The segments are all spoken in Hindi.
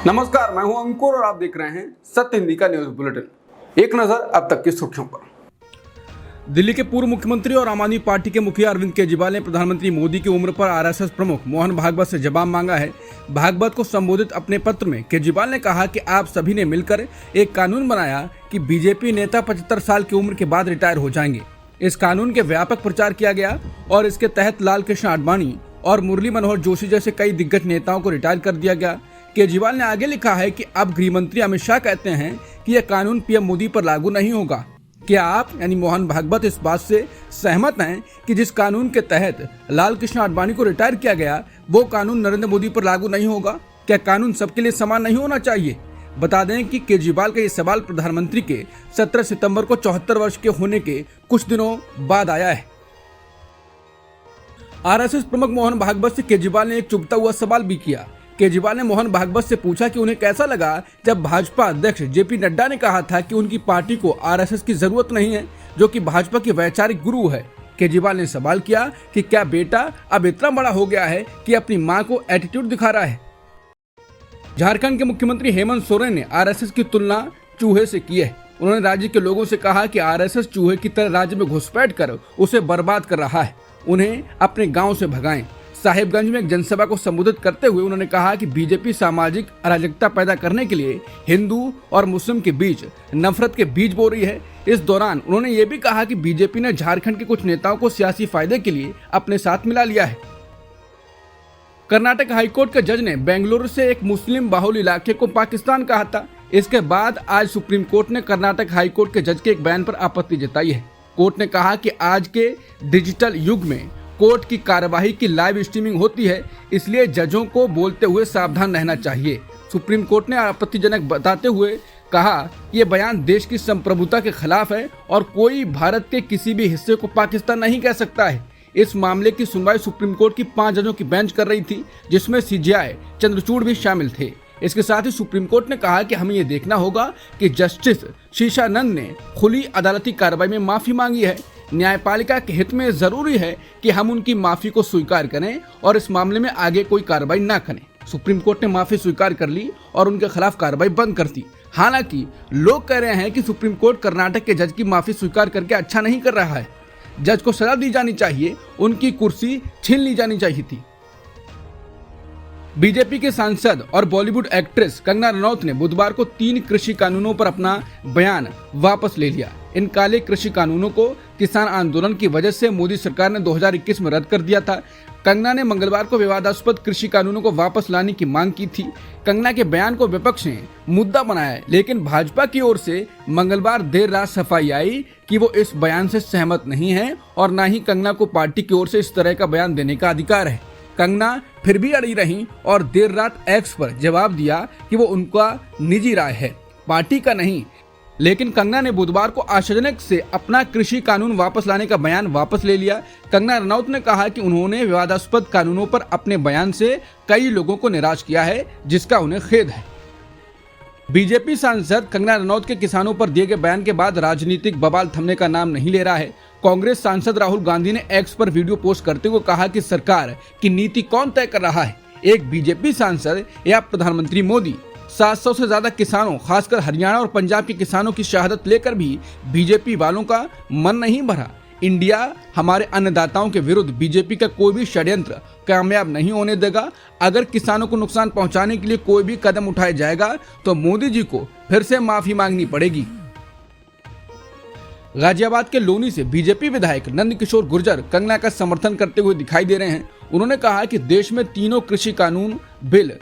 नमस्कार, मैं हूं अंकुर और आप देख रहे हैं सत्य हिंदी का न्यूज बुलेटिन। एक नजर अब तक की सुर्खियों पर। दिल्ली के पूर्व मुख्यमंत्री और आम आदमी पार्टी के मुखिया अरविंद केजरीवाल ने प्रधानमंत्री मोदी की उम्र पर आरएसएस प्रमुख मोहन भागवत से जवाब मांगा है। भागवत को संबोधित अपने पत्र में केजरीवाल ने कहा कि आप सभी ने मिलकर एक कानून बनाया कि बीजेपी नेता 75 साल की उम्र के बाद रिटायर हो जाएंगे। इस कानून के व्यापक प्रचार किया गया और इसके तहत लाल कृष्ण आडवाणी और मुरली मनोहर जोशी जैसे कई दिग्गज नेताओं को रिटायर कर दिया गया। केजरीवाल ने आगे लिखा है कि अब गृह मंत्री अमित शाह कहते हैं कि यह कानून पीएम मोदी पर लागू नहीं होगा। क्या आप यानी मोहन भागवत इस बात से सहमत हैं कि जिस कानून के तहत लाल कृष्ण आडवाणी को रिटायर किया गया वो कानून नरेंद्र मोदी पर लागू नहीं होगा? क्या कानून सबके लिए समान नहीं होना चाहिए? बता दें कि केजरीवाल का ये सवाल प्रधानमंत्री के 17 सितंबर को 74 वर्ष के होने के कुछ दिनों बाद आया है। आरएसएस प्रमुख मोहन भागवत से केजरीवाल ने एक चुभता हुआ सवाल भी किया। केजरीवाल ने मोहन भागवत से पूछा कि उन्हें कैसा लगा जब भाजपा अध्यक्ष जेपी नड्डा ने कहा था कि उनकी पार्टी को आरएसएस की जरूरत नहीं है, जो कि भाजपा की वैचारिक गुरु है। केजरीवाल ने सवाल किया कि क्या बेटा अब इतना बड़ा हो गया है कि अपनी मां को एटीट्यूड दिखा रहा है। झारखंड के मुख्यमंत्री हेमंत सोरेन ने आरएसएस की तुलना चूहे से की है। उन्होंने राज्य के लोगों से कहा कि आरएसएस चूहे की तरह राज्य में घुसपैठ कर उसे बर्बाद कर रहा है, उन्हें अपने गाँव से भगाएं। साहिबगंज में एक जनसभा को संबोधित करते हुए उन्होंने कहा कि बीजेपी सामाजिक अराजकता पैदा करने के लिए हिंदू और मुस्लिम के बीच नफरत के बीज बो रही है। इस दौरान उन्होंने ये भी कहा कि बीजेपी ने झारखंड के कुछ नेताओं को सियासी फायदे के लिए अपने साथ मिला लिया है। कर्नाटक हाईकोर्ट के जज ने बेंगलुरु से एक मुस्लिम बाहुल इलाके को पाकिस्तान कहा था। इसके बाद आज सुप्रीम कोर्ट ने कर्नाटक हाईकोर्ट के जज के एक बयान पर आपत्ति जताई है। कोर्ट ने कहा कि आज के डिजिटल युग में कोर्ट की कार्यवाही की लाइव स्ट्रीमिंग होती है, इसलिए जजों को बोलते हुए सावधान रहना चाहिए। सुप्रीम कोर्ट ने आपत्तिजनक बताते हुए कहा कि यह बयान देश की संप्रभुता के खिलाफ है और कोई भारत के किसी भी हिस्से को पाकिस्तान नहीं कह सकता है। इस मामले की सुनवाई सुप्रीम कोर्ट की 5 जजों की बेंच कर रही थी, जिसमें सीजेआई चंद्रचूड़ भी शामिल थे। इसके साथ ही सुप्रीम कोर्ट ने कहा कि हमें ये देखना होगा कि जस्टिस शीशानंद ने खुली अदालती कार्रवाई में माफी मांगी है। न्यायपालिका के हित में जरूरी है कि हम उनकी माफी को स्वीकार करें और इस मामले में आगे कोई कार्रवाई न करें। सुप्रीम कोर्ट ने माफी स्वीकार कर ली और उनके खिलाफ कार्रवाई बंद कर दी। हालांकि लोग कह रहे हैं कि सुप्रीम कोर्ट कर्नाटक के जज की माफी स्वीकार करके अच्छा नहीं कर रहा है। जज को सजा दी जानी चाहिए, उनकी कुर्सी छीन ली जानी चाहिए थी। बीजेपी के सांसद और बॉलीवुड एक्ट्रेस कंगना रनौत ने बुधवार को 3 कृषि कानूनों पर अपना बयान वापस ले लिया। इन काले कृषि कानूनों को किसान आंदोलन की वजह से मोदी सरकार ने 2021 में रद्द कर दिया था। कंगना ने मंगलवार को विवादास्पद कृषि कानूनों को वापस लाने की मांग की थी। कंगना के बयान को विपक्ष ने मुद्दा बनाया, लेकिन भाजपा की ओर से मंगलवार देर रात सफाई आई कि वो इस बयान से सहमत नहीं है और न ही कंगना को पार्टी की ओर से इस तरह का बयान देने का अधिकार है। कंगना फिर भी अड़ी रही और देर रात एक्स पर जवाब दिया कि वो उनका निजी राय है, पार्टी का नहीं। लेकिन कंगना ने बुधवार को आश्चर्यजनक से अपना कृषि कानून वापस लाने का बयान वापस ले लिया। कंगना रनौत ने कहा कि उन्होंने विवादास्पद कानूनों पर अपने बयान से कई लोगों को निराश किया है, जिसका उन्हें खेद है। बीजेपी सांसद कंगना रनौत के किसानों पर दिए गए बयान के बाद राजनीतिक बवाल थमने का नाम नहीं ले रहा है। कांग्रेस सांसद राहुल गांधी ने एक्स पर वीडियो पोस्ट करते हुए कहा कि सरकार की नीति कौन तय कर रहा है, एक बीजेपी सांसद या प्रधानमंत्री मोदी? 700 से ज्यादा किसानों, खासकर हरियाणा और पंजाब के किसानों की शहादत लेकर भी बीजेपी वालों का मन नहीं भरा। इंडिया हमारे अन्नदाताओं के विरुद्ध बीजेपी का कोई भी षड्यंत्र कामयाब नहीं होने देगा। अगर किसानों को नुकसान पहुंचाने के लिए कोई भी कदम उठाया जाएगा तो मोदी जी को फिर से माफी मांगनी पड़ेगी। गाजियाबाद के लोनी से बीजेपी विधायक नंदकिशोर गुर्जर कंगना का समर्थन करते हुए दिखाई दे रहे हैं। उन्होंने कहा कि देश में तीनों कृषि कानून बिल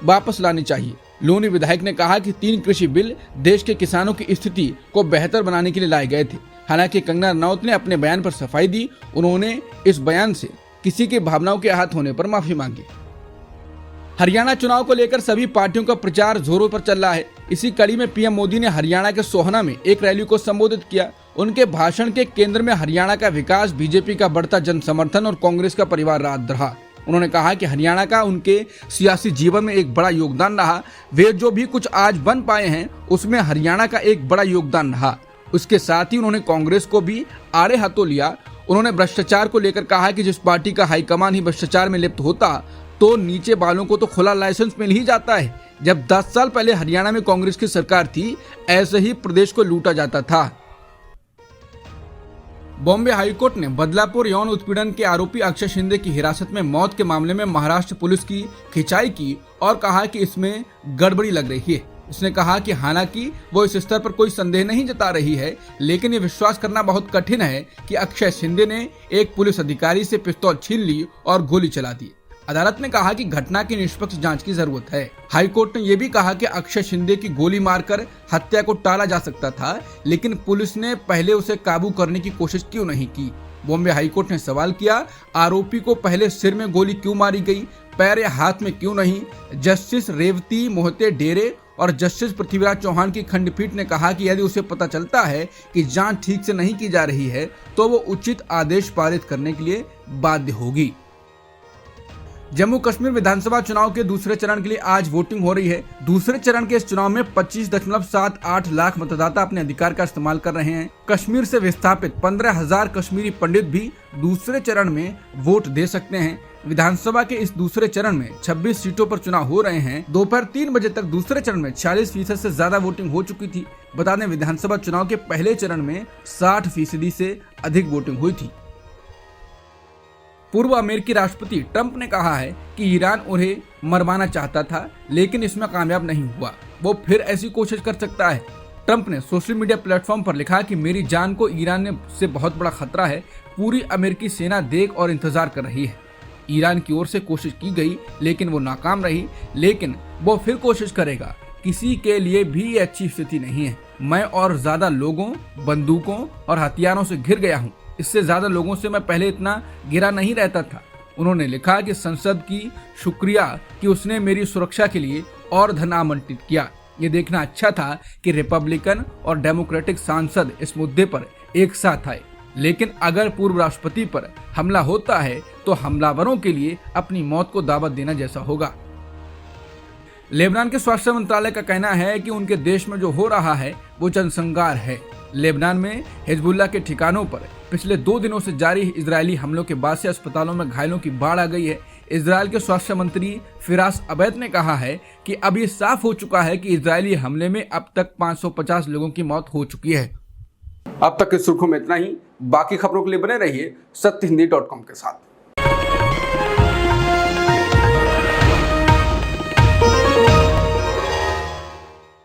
वापस लाने चाहिए। लोनी विधायक ने कहा कि 3 कृषि बिल देश के किसानों की स्थिति को बेहतर बनाने के लिए लाए गए थे। हालांकि कंगना रनौत ने अपने बयान पर सफाई दी। उन्होंने इस बयान से किसी के भावनाओं के आहत होने पर माफी मांगी। हरियाणा चुनाव को लेकर सभी पार्टियों का प्रचार जोरों पर चल रहा है। इसी कड़ी में पीएम मोदी ने हरियाणा के सोहना में एक रैली को संबोधित किया। उनके भाषण के केंद्र में हरियाणा का विकास, बीजेपी का बढ़ता जन समर्थन और कांग्रेस का परिवार राज रहा। उन्होंने कहा कि हरियाणा का उनके सियासी जीवन में एक बड़ा योगदान रहा। वे जो भी कुछ आज बन पाए हैं उसमें हरियाणा का एक बड़ा योगदान रहा। उसके साथ ही उन्होंने कांग्रेस को भी आड़े हाथों लिया। उन्होंने भ्रष्टाचार को लेकर कहा कि जिस पार्टी का हाईकमान ही भ्रष्टाचार में लिप्त होता तो नीचे वालों को तो खुला लाइसेंस मिल ही जाता है। जब 10 साल पहले हरियाणा में कांग्रेस की सरकार थी, ऐसे ही प्रदेश को लूटा जाता था। बॉम्बे हाईकोर्ट ने बदलापुर यौन उत्पीड़न के आरोपी अक्षय शिंदे की हिरासत में मौत के मामले में महाराष्ट्र पुलिस की खिंचाई की और कहा कि इसमें गड़बड़ी लग रही है। इसने कहा कि हालांकि वो इस स्तर पर कोई संदेह नहीं जता रही है, लेकिन ये विश्वास करना बहुत कठिन है कि अक्षय शिंदे ने एक पुलिस अधिकारी से पिस्तौल छीन ली और गोली चला दी। अदालत ने कहा कि घटना की निष्पक्ष जांच की जरूरत है। हाईकोर्ट ने यह भी कहा कि अक्षय शिंदे की गोली मारकर हत्या को टाला जा सकता था, लेकिन पुलिस ने पहले उसे काबू करने की कोशिश क्यों नहीं की। बॉम्बे हाईकोर्ट ने सवाल किया, आरोपी को पहले सिर में गोली क्यों मारी गई, पैर या हाथ में क्यों नहीं। जस्टिस रेवती मोहिते डेरे और जस्टिस पृथ्वीराज चौहान की खंडपीठ ने कहा कि यदि उसे पता चलता है कि जांच ठीक से नहीं की जा रही है तो वो उचित आदेश पारित करने के लिए बाध्य होगी। जम्मू कश्मीर विधानसभा चुनाव के दूसरे चरण के लिए आज वोटिंग हो रही है। दूसरे चरण के इस चुनाव में 25.78 लाख मतदाता अपने अधिकार का इस्तेमाल कर रहे हैं। कश्मीर से विस्थापित 15,000 कश्मीरी पंडित भी दूसरे चरण में वोट दे सकते हैं। विधानसभा के इस दूसरे चरण में 26 सीटों पर चुनाव हो रहे हैं। दोपहर 3 बजे तक दूसरे चरण में 46% से ज्यादा वोटिंग हो चुकी थी। बता दें, विधानसभा चुनाव के पहले चरण में 60% से अधिक वोटिंग हुई थी। पूर्व अमेरिकी राष्ट्रपति ट्रंप ने कहा है कि ईरान उन्हें मरवाना चाहता था, लेकिन इसमें कामयाब नहीं हुआ। वो फिर ऐसी कोशिश कर सकता है। ट्रंप ने सोशल मीडिया प्लेटफॉर्म पर लिखा कि मेरी जान को ईरान से बहुत बड़ा खतरा है। पूरी अमेरिकी सेना देख और इंतजार कर रही है। ईरान की ओर से कोशिश की गई, लेकिन वो नाकाम रही। लेकिन वो फिर कोशिश करेगा। किसी के लिए भी ये अच्छी स्थिति नहीं है। मैं और ज्यादा लोगों, बंदूकों और हथियारों से घिर गया हूँ। इससे ज्यादा लोगों से मैं पहले इतना गिरा नहीं रहता था। उन्होंने लिखा कि संसद की शुक्रिया कि उसने मेरी सुरक्षा के लिए और धन आवंटित किया। ये देखना अच्छा था कि रिपब्लिकन और डेमोक्रेटिक सांसद इस मुद्दे पर एक साथ आए, लेकिन अगर पूर्व राष्ट्रपति पर हमला होता है तो हमलावरों के लिए अपनी मौत को दावत देना जैसा होगा। लेबनान के स्वास्थ्य मंत्रालय का कहना है कि उनके देश में जो हो रहा है वो जनसंहार है। लेबनान में हिजबुल्लाह के ठिकानों पर पिछले 2 दिनों से जारी इजरायली हमलों के बाद से अस्पतालों में घायलों की बाढ़ आ गई है। इजरायल के स्वास्थ्य मंत्री फिरास अबैद ने कहा है कि अब ये साफ हो चुका है कि इजरायली हमले में अब तक 550 लोगों की मौत हो चुकी है। अब तक की सुर्खियों में इतना ही। बाकी खबरों के लिए बने रहिए सत्यहिंदी.com के साथ।